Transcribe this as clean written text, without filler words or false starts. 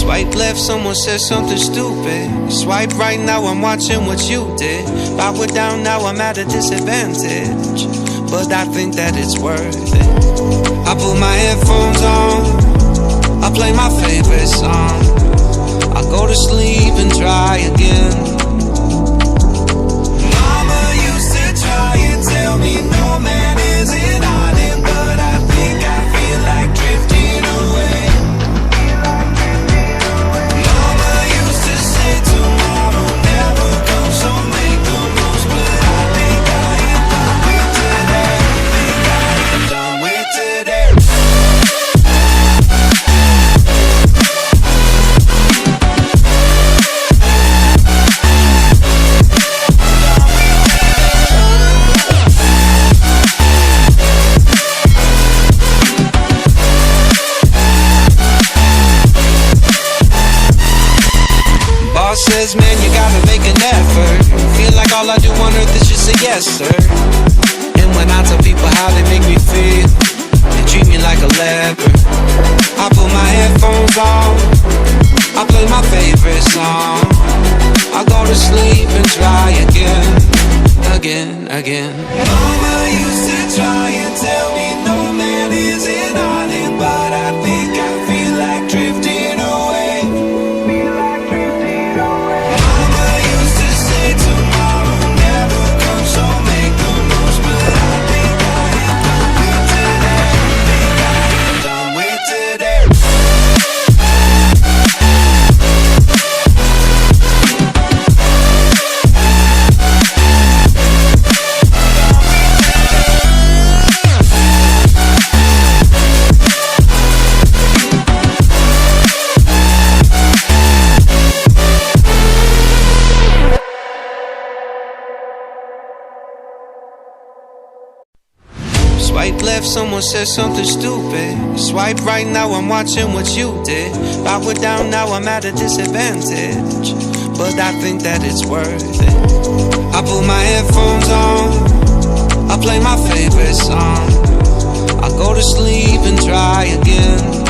Swipe left, someone said something stupid. Swipe right, now I'm watching what you did. Power down, now I'm at a disadvantage, but I think that it's worth it. I put my headphones on, I play my favorite song. I go to sleep and try again. Mama used to try and tell me no man is an island, but I think I feel like drifting away. Says, man, you gotta make an effort. Feel like all I do on earth is just say yes, sir. And when I tell people how they make me feel, they treat me like a leper. I put my headphones on, I play my favorite song. I go to sleep and try again. Mama used to try and tell me no man is an island, but I think I feel like drifting away. Swipe left, someone said something stupid. Swipe right, now I'm watching what you did. Power down, now I'm at a disadvantage, but I think that it's worth it. I put my headphones on, I play my favorite song. I go to sleep and try again.